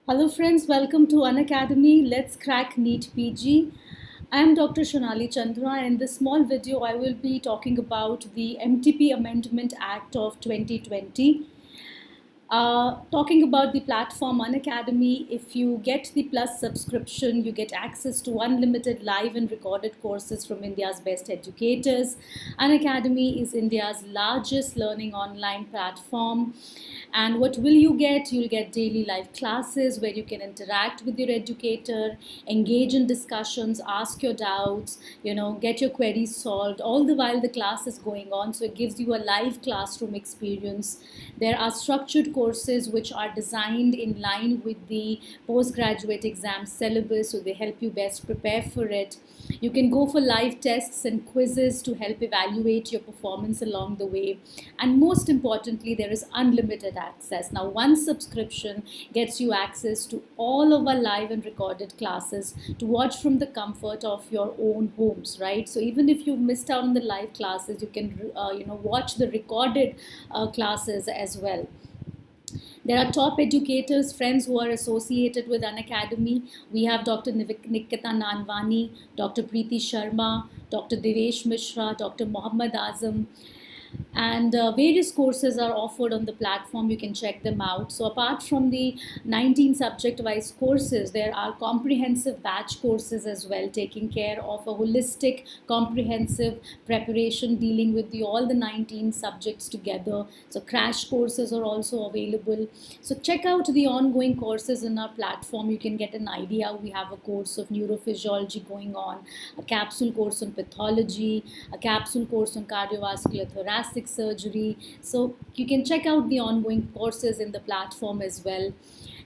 Hello friends, welcome to Unacademy. Let's crack NEET PG. I am Dr. Shonali Chandra, and in this small video I will be talking about the MTP Amendment Act of 2020. Talking about the platform Unacademy, if you get the Plus subscription, you get access to unlimited live and recorded courses from India's best educators. Unacademy is India's largest learning online platform. And what will you get? You'll get daily live classes where you can interact with your educator, engage in discussions, ask your doubts, get your queries solved, all the while the class is going on. So it gives you a live classroom experience. There are structured courses which are designed in line with the postgraduate exam syllabus, so they help you best prepare for it. You can go for live tests and quizzes to help evaluate your performance along the way. And most importantly, there is unlimited access. Now, one subscription gets you access to all of our live and recorded classes to watch from the comfort of your own homes, right? So even if you've missed out on the live classes, you can watch the recorded classes as well. There are top educators, friends who are associated with Unacademy. We have Dr. Nikita Nanvani, Dr. Preeti Sharma, Dr. Devesh Mishra, Dr. Mohammad Azam, and various courses are offered on the platform. You can check them out. So apart from the 19 subject wise courses, there are comprehensive batch courses as well, taking care of a holistic comprehensive preparation dealing with all the 19 subjects together. So crash courses are also available. So check out the ongoing courses in our platform. You can get an idea. We have a course of neurophysiology going on, a capsule course on pathology, a capsule course on cardiovascular thoracic surgery. So you can check out the ongoing courses in the platform as well.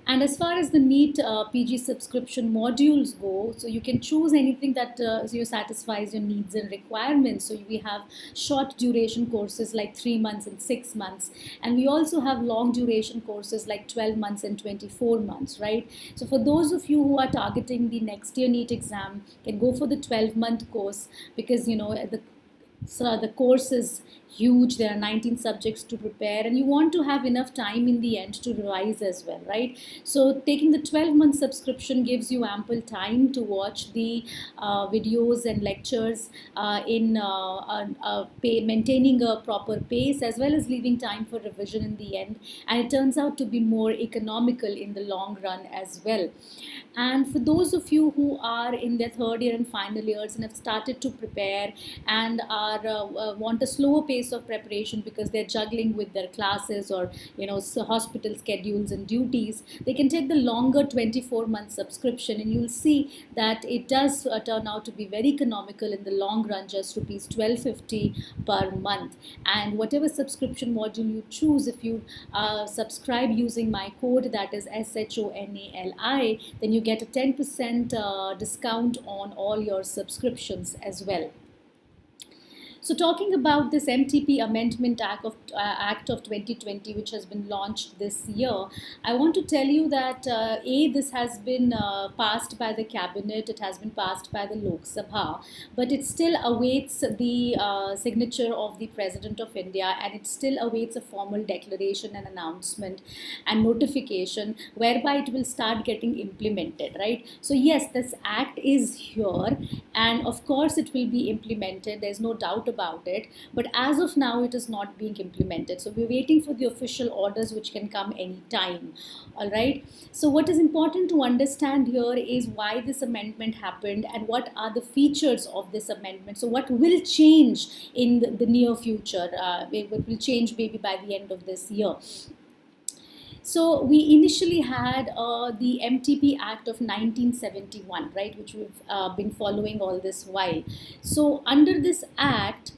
And as far as the NEET PG subscription modules go, so you can choose anything that satisfies your needs and requirements. So we have short duration courses like 3 months and 6 months. And we also have long duration courses like 12 months and 24 months, right? So for those of you who are targeting the next year NEET exam, can go for the 12-month course because, the course is huge. There are 19 subjects to prepare, and you want to have enough time in the end to revise as well, right? So taking the 12-month subscription gives you ample time to watch the videos and lectures in maintaining a proper pace, as well as leaving time for revision in the end. And it turns out to be more economical in the long run as well. And for those of you who are in their third year and final years and have started to prepare and are want a slower pace of preparation because they're juggling with their classes or hospital schedules and duties, they can take the longer 24-month subscription, and you'll see that it does turn out to be very economical in the long run, just rupees 1250 per month. And whatever subscription module you choose, if you subscribe using my code, that is SHONALI, then you get a 10% discount on all your subscriptions as well. So talking about this MTP Amendment Act of 2020, which has been launched this year, I want to tell you that this has been passed by the cabinet, it has been passed by the Lok Sabha, but it still awaits the signature of the President of India, and it still awaits a formal declaration and announcement and notification whereby it will start getting implemented, right? So yes, this act is here, and of course it will be implemented. There's no doubt about it, but as of now it is not being implemented, so we're waiting for the official orders, which can come anytime. All right, so what is important to understand here is why this amendment happened and what are the features of this amendment. So what will change in the near future, what will change maybe by the end of this year. So we initially had the MTP Act of 1971, right, which we've been following all this while. So under this act,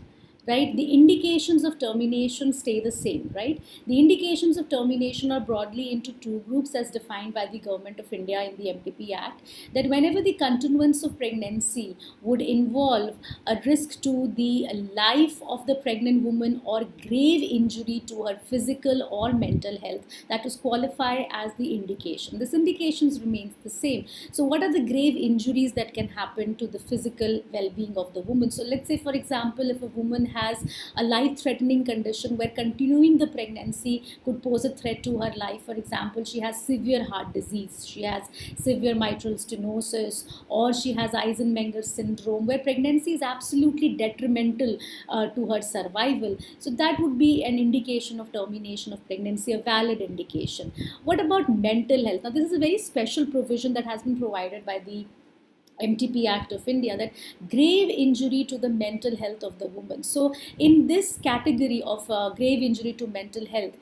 right, the indications of termination stay the same, right? The indications of termination are broadly into two groups as defined by the Government of India in the MTP Act, that whenever the continuance of pregnancy would involve a risk to the life of the pregnant woman or grave injury to her physical or mental health, that is qualify as the indication. This indications remains the same. So what are the grave injuries that can happen to the physical well-being of the woman? So let's say, for example, if a woman has a life-threatening condition where continuing the pregnancy could pose a threat to her life. For example, she has severe heart disease, she has severe mitral stenosis, or she has Eisenmenger syndrome, where pregnancy is absolutely detrimental to her survival. So that would be an indication of termination of pregnancy, a valid indication. What about mental health? Now, this is a very special provision that has been provided by the MTP Act of India, that grave injury to the mental health of the woman. So, in this category of grave injury to mental health,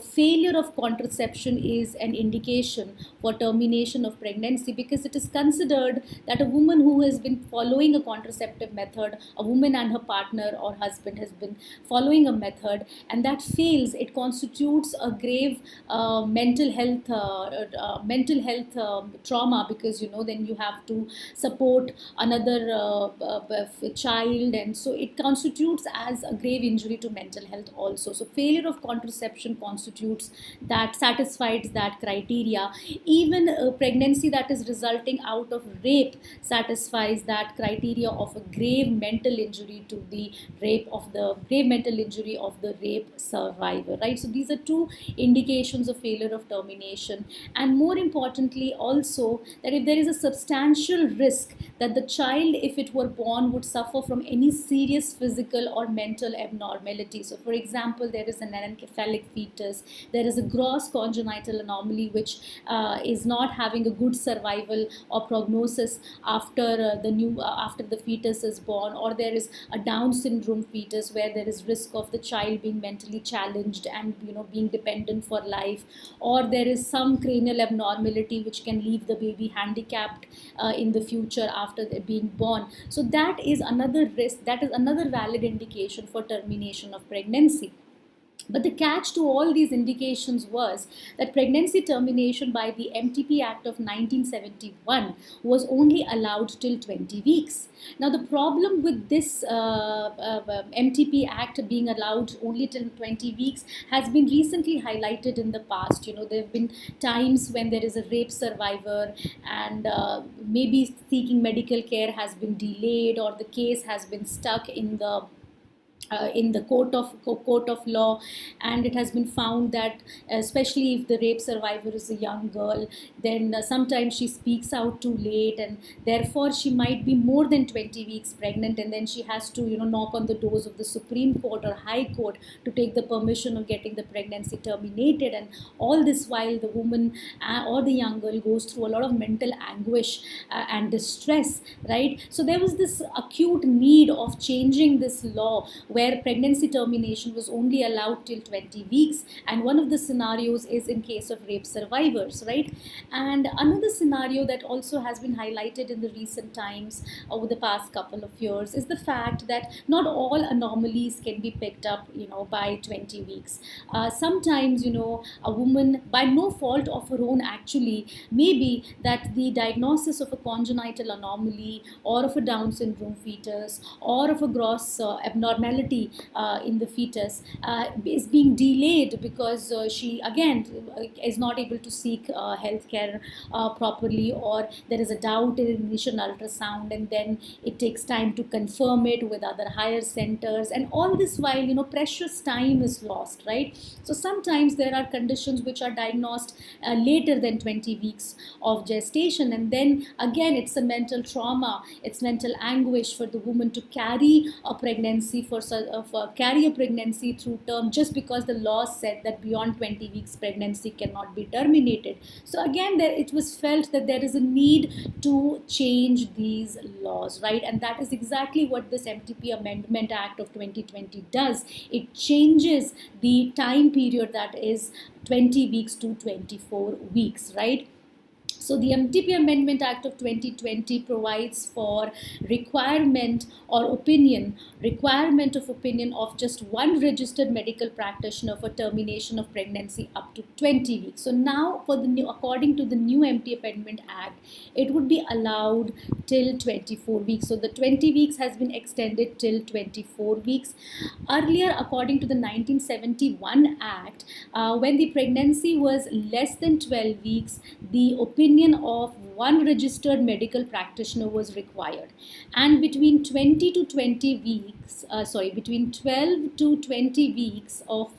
failure of contraception is an indication for termination of pregnancy, because it is considered that a woman who has been following a contraceptive method, a woman and her partner or husband has been following a method, and that fails, it constitutes a grave mental health trauma, because then you have to support another child, and so it constitutes as a grave injury to mental health also. So failure of contraception constitutes that, satisfies that criteria. Even a pregnancy that is resulting out of rape satisfies that criteria of a grave mental injury to the grave mental injury of the rape survivor, right? So these are two indications of failure of termination. And more importantly also, that if there is a substantial risk that the child, if it were born, would suffer from any serious physical or mental abnormality. So for example, there is an anencephalic fetus, there is a gross congenital anomaly which is not having a good survival or prognosis after after the fetus is born, or there is a Down syndrome fetus where there is risk of the child being mentally challenged and being dependent for life, or there is some cranial abnormality which can leave the baby handicapped in the future after being born. So that is another risk, that is another valid indication for termination of pregnancy. But the catch to all these indications was that pregnancy termination by the MTP Act of 1971 was only allowed till 20 weeks. Now, the problem with this MTP Act being allowed only till 20 weeks has been recently highlighted in the past. There have been times when there is a rape survivor and maybe seeking medical care has been delayed, or the case has been stuck in the court of law, and it has been found that especially if the rape survivor is a young girl, then sometimes she speaks out too late, and therefore she might be more than 20 weeks pregnant, and then she has to knock on the doors of the Supreme Court or High Court to take the permission of getting the pregnancy terminated. And all this while the woman or the young girl goes through a lot of mental anguish and distress, right? So there was this acute need of changing this law where pregnancy termination was only allowed till 20 weeks. And one of the scenarios is in case of rape survivors, right? And another scenario that also has been highlighted in the recent times over the past couple of years is the fact that not all anomalies can be picked up, by 20 weeks. Sometimes, a woman, by no fault of her own actually, maybe that the diagnosis of a congenital anomaly or of a Down syndrome fetus or of a gross abnormality in the fetus is being delayed because she again is not able to seek health care properly, or there is a doubt in initial ultrasound and then it takes time to confirm it with other higher centers, and all this while precious time is lost, right? So sometimes there are conditions which are diagnosed later than 20 weeks of gestation, and then again it's a mental trauma, it's mental anguish for the woman to carry a pregnancy through term, just because the law said that beyond 20 weeks pregnancy cannot be terminated. So again, it was felt that there is a need to change these laws, right? And that is exactly what this MTP Amendment Act of 2020 does. It changes the time period, that is 20 weeks to 24 weeks, right? So the MTP Amendment Act of 2020 provides for requirement of opinion of just one registered medical practitioner for termination of pregnancy up to 20 weeks. So now according to the new MTP Amendment Act, it would be allowed till 24 weeks. So the 20 weeks has been extended till 24 weeks. Earlier, according to the 1971 Act, when the pregnancy was less than 12 weeks, the opinion opinion of one registered medical practitioner was required, and between 20 to 20 weeks, between 12 to 20 weeks of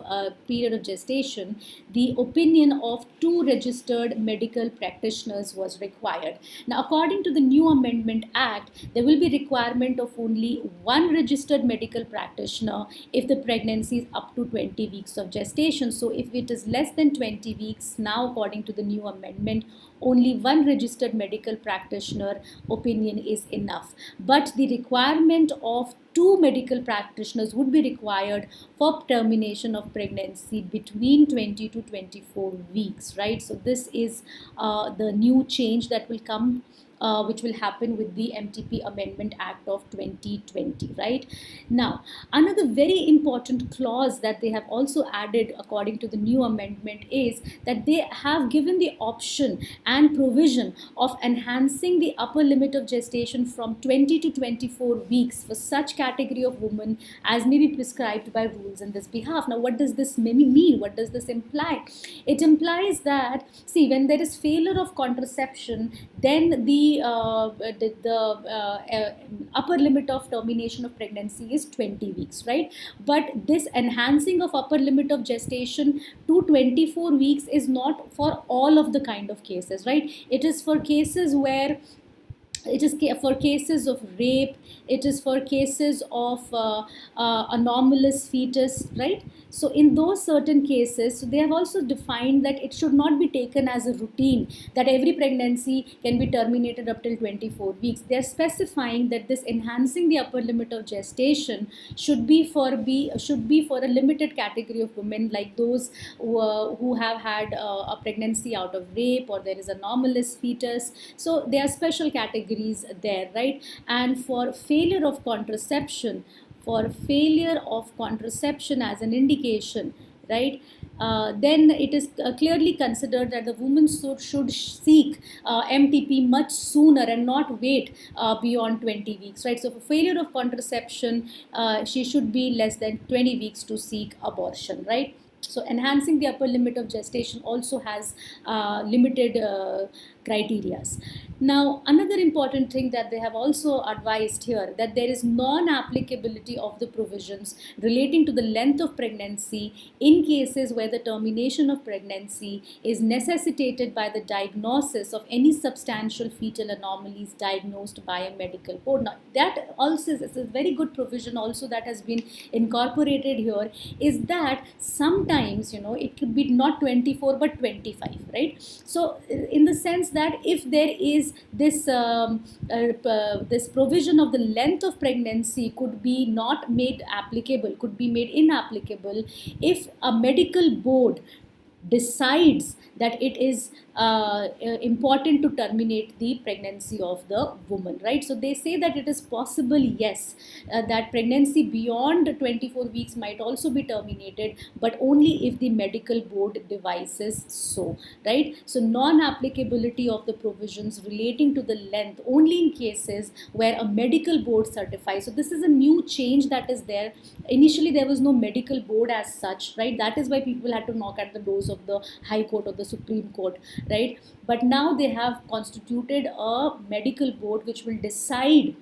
period of gestation, the opinion of two registered medical practitioners was required. Now, according to the new Amendment Act, there will be requirement of only one registered medical practitioner if the pregnancy is up to 20 weeks of gestation. So if it is less than 20 weeks, now according to the new amendment, only one registered medical practitioner opinion is enough. But the requirement of two medical practitioners would be required for termination of pregnancy between 20 to 24 weeks, right? So this is the new change that will come, which will happen with the MTP Amendment Act of 2020, right? Now, another very important clause that they have also added according to the new amendment is that they have given the option and provision of enhancing the upper limit of gestation from 20 to 24 weeks for such category of women as may be prescribed by rules in this behalf. Now, what does this mean? What does this imply? It implies that, see, when there is failure of contraception, then the upper limit of termination of pregnancy is 20 weeks, right? But this enhancing of upper limit of gestation to 24 weeks is not for all of the kind of cases, right? It is for cases where it is for cases of rape, it is for cases of anomalous fetus, right? So in those certain cases, so they have also defined that it should not be taken as a routine that every pregnancy can be terminated up till 24 weeks. They are specifying that this enhancing the upper limit of gestation should be for a limited category of women, like those who have had a pregnancy out of rape, or there is anomalous fetus. So there are special categories there, right? And for failure of contraception, as an indication, right? Then it is clearly considered that the woman should seek MTP much sooner and not wait beyond 20 weeks, right? So for failure of contraception, she should be less than 20 weeks to seek abortion, right? So enhancing the upper limit of gestation also has limited criteria. Now, another important thing that they have also advised here, that there is non-applicability of the provisions relating to the length of pregnancy in cases where the termination of pregnancy is necessitated by the diagnosis of any substantial fetal anomalies diagnosed by a medical board. Now, that also is a very good provision also that has been incorporated here, is that sometimes, it could be not 24 but 25, right? So in the sense that if there is this provision of the length of pregnancy could be not made applicable, could be made inapplicable if a medical board decides that it is important to terminate the pregnancy of the woman, right? So they say that it is possible, yes, that pregnancy beyond 24 weeks might also be terminated, but only if the medical board devises so, right? So non-applicability of the provisions relating to the length only in cases where a medical board certifies. So this is a new change that is there. Initially there was no medical board as such, right? That is why people had to knock at the doors of the High Court or the Supreme Court, right? But now they have constituted a medical board which will decide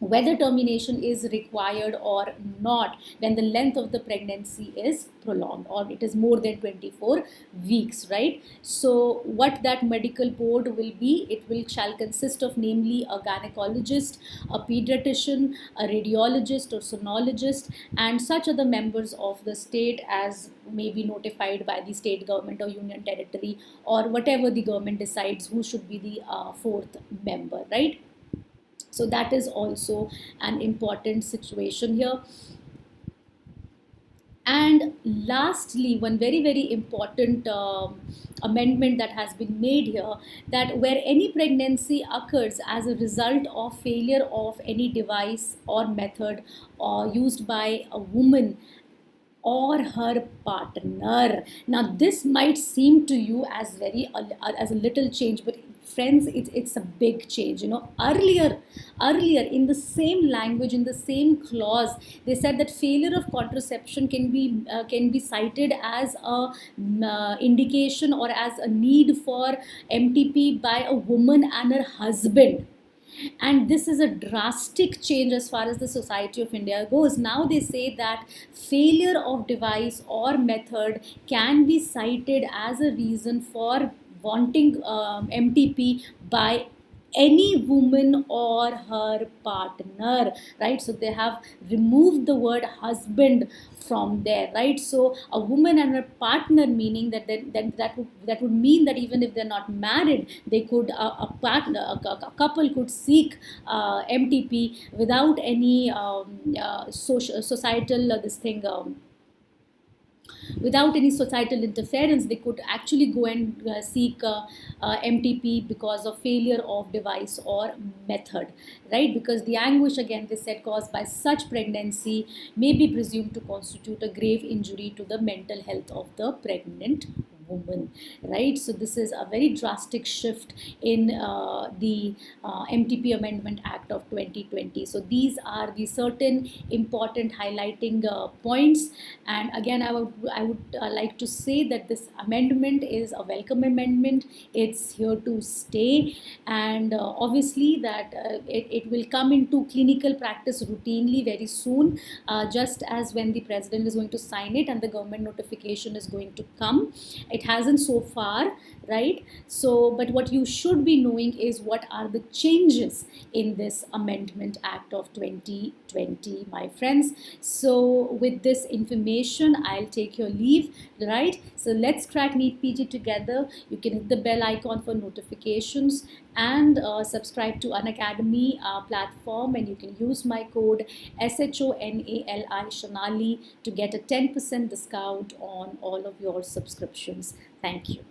whether termination is required or not when the length of the pregnancy is prolonged or it is more than 24 weeks, right? So what that medical board will be, it shall consist of namely a gynecologist, a pediatrician, a radiologist or sonologist, and such other members of the state as may be notified by the state government or union territory, or whatever the government decides who should be the fourth member, right? So that is also an important situation here. And lastly, one very, very important amendment that has been made here, that where any pregnancy occurs as a result of failure of any device or method used by a woman or her partner. Now, this might seem to you as a little change, but Friends, it's a big change. Earlier in the same language, in the same clause, they said that failure of contraception can be cited as a indication or as a need for MTP by a woman and her husband. And this is a drastic change as far as the society of India goes. Now they say that failure of device or method can be cited as a reason for wanting MTP by any woman or her partner, right? So they have removed the word husband from there, right? So a woman and her partner, meaning that would mean that even if they're not married, they could a couple could seek MTP without any societal this thing. Without any societal interference, they could actually go and seek MTP because of failure of device or method, right? Because the anguish, again, they said, caused by such pregnancy may be presumed to constitute a grave injury to the mental health of the pregnant woman, right? So this is a very drastic shift in the MTP Amendment Act of 2020. So these are the certain important highlighting points. And again, I would like to say that this amendment is a welcome amendment. It's here to stay, and obviously that it will come into clinical practice routinely very soon, just as when the president is going to sign it and the government notification is going to come. It hasn't so far, right? So, but what you should be knowing is what are the changes in this Amendment Act of 2020, my friends. So with this information, I'll take your leave, right? So let's crack NEET PG together. You can hit the bell icon for notifications and subscribe to Unacademy platform, and you can use my code SHONALI Shonali to get a 10% discount on all of your subscriptions. Thank you.